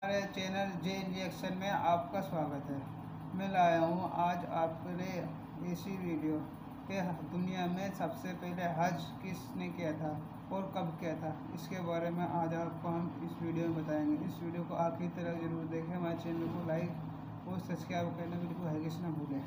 हमारे चैनल जे रिएक्शन में आपका स्वागत है। मैं लाया हूँ आज आपके लिए ऐसी वीडियो कि दुनिया में सबसे पहले हज किसने किया था और कब किया था, इसके बारे में आज आपको हम इस वीडियो में बताएंगे। इस वीडियो को आखिरी तक जरूर देखें। हमारे चैनल को लाइक और सब्सक्राइब करना बिल्कुल हरगिज़ ना भूलें।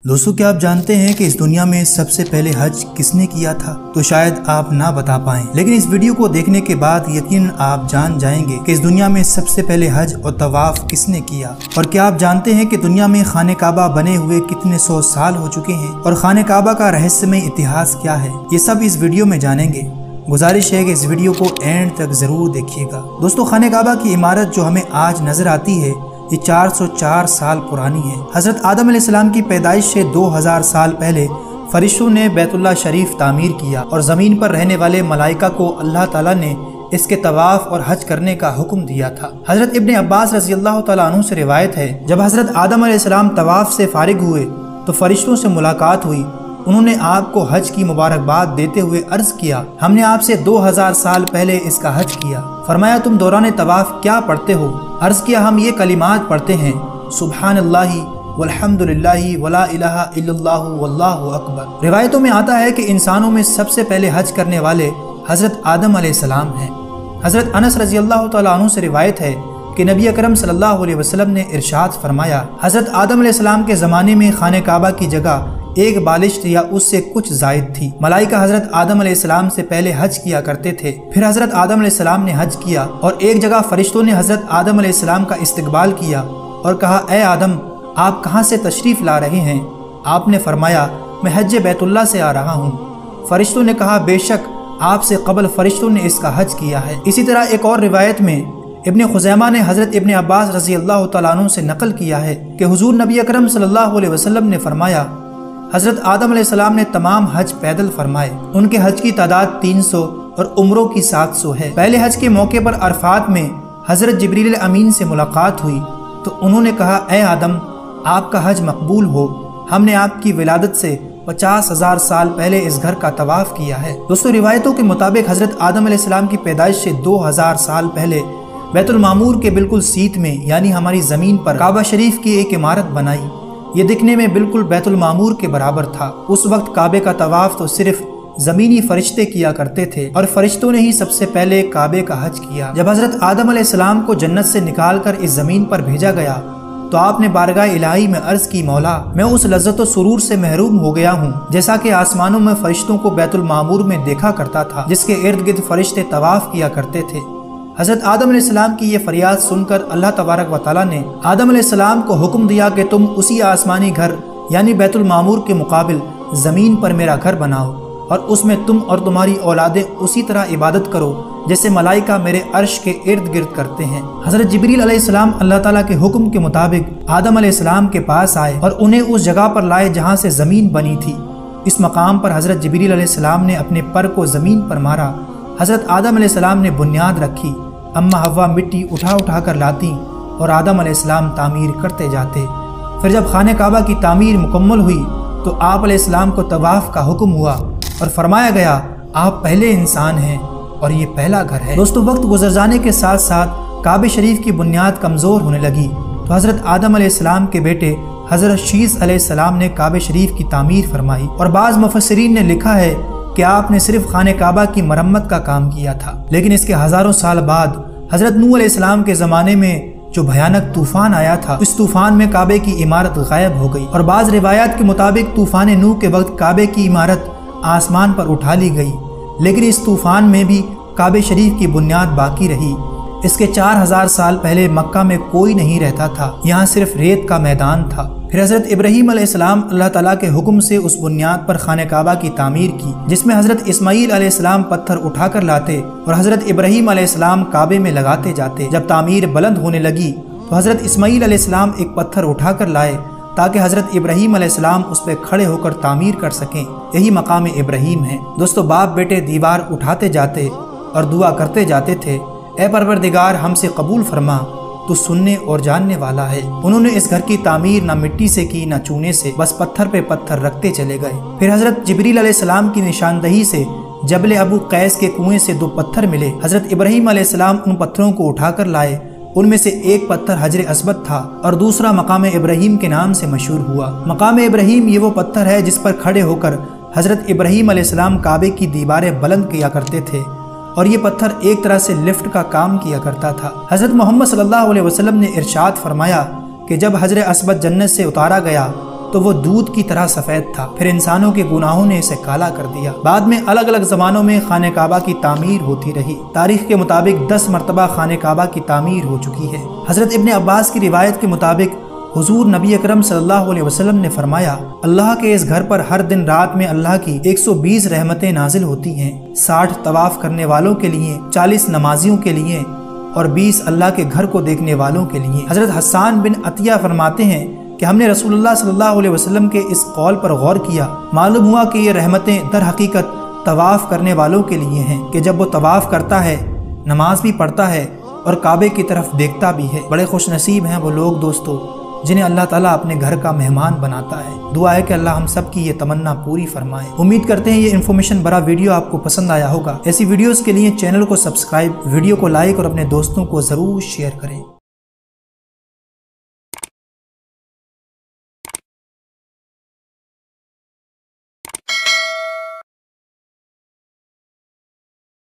दोस्तों, क्या आप जानते हैं कि इस दुनिया में सबसे पहले हज किसने किया था? तो शायद आप ना बता पाएं, लेकिन इस वीडियो को देखने के बाद यकीन आप जान जाएंगे कि इस दुनिया में सबसे पहले हज और तवाफ किसने किया। और क्या आप जानते हैं कि दुनिया में खाने काबा बने हुए कितने 100 साल हो चुके हैं और खाने काबा का रहस्यमय इतिहास क्या है, ये सब इस वीडियो में जानेंगे। गुजारिश है कि इस वीडियो को एंड तक जरूर देखिएगा। दोस्तों, खाने काबा की इमारत जो हमें आज नजर आती है ये 404 साल पुरानी है। हजरत आदम अलैहिस्सलाम की पैदाइश से 2000 साल पहले फरिश्तों ने बैतुल्लाह शरीफ तामीर किया और ज़मीन पर रहने वाले मलाइका को अल्लाह ताला ने इसके तवाफ और हज करने का हुक्म दिया था। हजरत इब्ने अब्बास रज़ी अल्लाह तआला अन्हु से रिवायत है, जब हजरत आदम अलैहिस्सलाम तवाफ से फारिग हुए तो फरिश्तों से मुलाकात हुई। उन्होंने आपको हज की मुबारकबाद देते हुए अर्ज किया, हमने आपसे 2000 साल पहले इसका हज किया। फरमाया, तुम दौरान तवाफ क्या पढ़ते हो? अर्ज किया, हम ये कलिमात पढ़ते हैं, सुब्हानल्लाहि वल्हम्दुलिल्लाहि वला इलाहा इल्लल्लाहु वल्लाहु अकबर। रिवायतों में आता है कि इंसानों में सबसे पहले हज करने वाले हजरत आदम अलैहिस्सलाम हैं। हजरत अनस रज़ी अल्लाह तआला अन्हु से रिवायत है कि नबी अकरम सल्लल्लाहु अलैहि वसल्लम ने इरशाद फरमाया, हजरत आदम अलैहिस्सलाम के ज़माने में खाने काबा की जगह एक बालिश या उससे कुछ जायद थी। मलाइका हजरत आदम अलैहिस्सलाम से पहले हज किया करते थे। फिर हजरत आदम अलैहिस्सलाम ने हज किया और एक जगह फरिश्तों ने हजरत आदम अलैहिस्सलाम का इस्तकबाल किया और कहा, ए आदम, आप कहाँ से तशरीफ ला रहे हैं? आपने फरमाया, मैं हज बैतुल्लाह से आ रहा हूँ। फरिश्तों ने कहा, बेशक आपसे कबल फरिश्तों ने इसका हज किया है। इसी तरह एक और रिवायत में इब्ने खुज़ैमा ने हजरत इब्ने अब्बास रज़ी अल्लाह तआला अन्हु से नकल किया है कि हुजूर नबी अकरम सल्लल्लाहु अलैहि वसल्लम ने फरमाया, हजरत आदम अलैहिस्सलाम ने तमाम हज पैदल फरमाए। उनके हज की तादाद 300 और उम्रों की 700 है। पहले हज के मौके पर अरफात में हजरत जिब्रील अमीन से मुलाकात हुई तो उन्होंने कहा, ए आदम, आपका हज मकबूल हो। हमने आपकी विलादत से 50,000 साल पहले इस घर का तवाफ किया है। दोस्तों, रिवायतों के मुताबिक हजरत आदम अलैहिस्सलाम की पैदाइश से 2000 साल पहले बैतुल मामूर के बिल्कुल सीत में यानी हमारी जमीन पर काबा शरीफ की एक इमारत बनाई। ये दिखने में बिल्कुल बैतुल मामूर के बराबर था। उस वक्त काबे का तवाफ तो सिर्फ जमीनी फरिश्ते किया करते थे और फरिश्तों ने ही सबसे पहले काबे का हज किया। जब हजरत आदम अलैहिस्सलाम को जन्नत से निकालकर इस जमीन पर भेजा गया तो आपने बारगाह इलाही में अर्ज की, मौला, मैं उस लज्जत और सुरूर से महरूम हो गया हूँ जैसा कि आसमानों में फरिश्तों को बैतुल मामूर में देखा करता था, जिसके इर्द गिर्द फरिश्ते तवाफ किया करते थे। हजरत आदम अलैहिस्सलाम की ये फरियाद सुनकर अल्लाह तबारक व तआला ने आदम अलैहिस्सलाम को हुक्म दिया कि तुम उसी आसमानी घर यानी बैतुल मामूर के मुकाबिल ज़मीन पर मेरा घर बनाओ और उसमें तुम और तुम्हारी औलादें उसी तरह इबादत करो जैसे मलाइका मेरे अर्श के इर्द गिर्द करते हैं। हजरत जिब्रील अलैहिस्सलाम अल्लाह ताला के हुक्म के मुताबिक आदम अलैहिस्सलाम के पास आए और उन्हें उस जगह पर लाए जहाँ से ज़मीन बनी थी। इस मकाम पर हजरत जिब्रील अलैहिस्सलाम ने अपने पर को ज़मीन पर मारा। हजरत आदम अलैहिस्सलाम ने बुनियाद रखी। अम्मा हव्वा मिट्टी उठा कर लाती और आदम अलैहिस्सलाम तामीर करते जाते। फिर जब खाने काबा की तामीर मुकम्मल हुई तो आप अलैहिस्सलाम को तवाफ का हुक्म हुआ और फरमाया गया, आप पहले इंसान हैं और ये पहला घर है। दोस्तों, वक्त गुजर जाने के साथ साथ काबे शरीफ की बुनियाद कमज़ोर होने लगी तो हज़रत आदम अलैहिस्सलाम के बेटे हज़रत शीस अलैहिस्सलाम ने काबे शरीफ की तामीर फरमाई। और बाज़ मुफस्सिरीन ने लिखा है कि आपने सिर्फ खाने काबा की मरम्मत का काम किया था, लेकिन इसके हज़ारों साल बाद हज़रत नूह अलैहिस्सलाम के ज़माने में जो भयानक तूफान आया था, इस तूफान में काबे की इमारत गायब हो गई। और बाज़ रिवायात के मुताबिक तूफान नूह के वक्त काबे की इमारत आसमान पर उठा ली गई, लेकिन इस तूफान में भी काबे शरीफ की बुनियाद बाकी रही। इसके 4000 साल पहले मक्का में कोई नहीं रहता था, यहाँ सिर्फ रेत का मैदान था। फिर हज़रत इब्राहीम अलैहिस्सलाम अल्लाह ताला के हुक्म से उस बुनियाद पर खाने काबा की तामीर की, जिसमें हज़रत इस्माईल अलैहिस्सलाम पत्थर उठा कर लाते और हज़रत इब्राहीम अलैहिस्सलाम काबे में लगाते जाते। जब तामीर बुलंद होने लगी तो हज़रत इस्माईल अलैहिस्सलाम एक पत्थर उठा कर लाए ताकि हज़रत इब्राहीम अलैहिस्सलाम उस पर खड़े होकर तामीर कर सकें। यही मकाम इब्राहीम है। दोस्तों, बाप बेटे दीवार उठाते जाते और दुआ करते जाते थे, ए परवरदिगार, हमसे कबूल फरमा, तो सुनने और जानने वाला है। उन्होंने इस घर की तामीर न मिट्टी से की न चूने से, बस पत्थर पे पत्थर रखते चले गए। फिर हजरत जिब्रील अलैहिस्सलाम की निशानदही से जबल अबू कैस के कुएं से 2 पत्थर मिले। हजरत इब्राहीम अलैहिस्सलाम उन पत्थरों को उठाकर लाए उनमें से एक पत्थर हजर अस्वद था और दूसरा मकाम इब्राहीम के नाम से मशहूर हुआ। मकाम इब्राहीम ये वो पत्थर है जिस पर खड़े होकर हजरत इब्राहीम अलैहिस्सलाम काबे की दीवारें बुलंद किया करते थे और ये पत्थर एक तरह से लिफ्ट का काम किया करता था। हजरत मोहम्मद सल्लल्लाहु अलैहि वसल्लम ने इरशाद फरमाया कि जब हजर अस्वद जन्नत से उतारा गया तो वो दूध की तरह सफ़ेद था, फिर इंसानों के गुनाहों ने इसे काला कर दिया। बाद में अलग अलग ज़मानों में खाने काबा की तामीर होती रही। तारीख के मुताबिक 10 मरतबा खाने काबा की तामीर हो चुकी है। हज़रत इब्ने अब्बास की रिवायत के मुताबिक हुजूर नबी अकरम सल्लल्लाहु अलैहि वसल्लम ने फरमाया, अल्लाह के इस घर पर हर दिन रात में अल्लाह की 120 रहमतें नाजिल होती हैं, 60 तवाफ करने वालों के लिए, 40 नमाजियों के लिए और 20 अल्लाह के घर को देखने वालों के लिए। हज़रत हस्सान बिन अतिया फरमाते हैं कि हमने रसूलुल्लाह सल्लल्लाहु अलैहि वसल्लम के इस कौल पर गौर किया। मालूम हुआ कि ये रहमतें दर हकीकत तवाफ़ करने वालों के लिए हैं कि जब वो तवाफ़ करता है, नमाज भी पढ़ता है और काबे की तरफ देखता भी है। बड़े खुश नसीब हैं वो लोग दोस्तों जिन्हें अल्लाह ताला अपने घर का मेहमान बनाता है। दुआ है कि अल्लाह हम सब की ये तमन्ना पूरी फरमाए। उम्मीद करते हैं ये इन्फॉर्मेशन भरा वीडियो आपको पसंद आया होगा। ऐसी वीडियोस के लिए चैनल को सब्सक्राइब, वीडियो को लाइक और अपने दोस्तों को ज़रूर शेयर करें।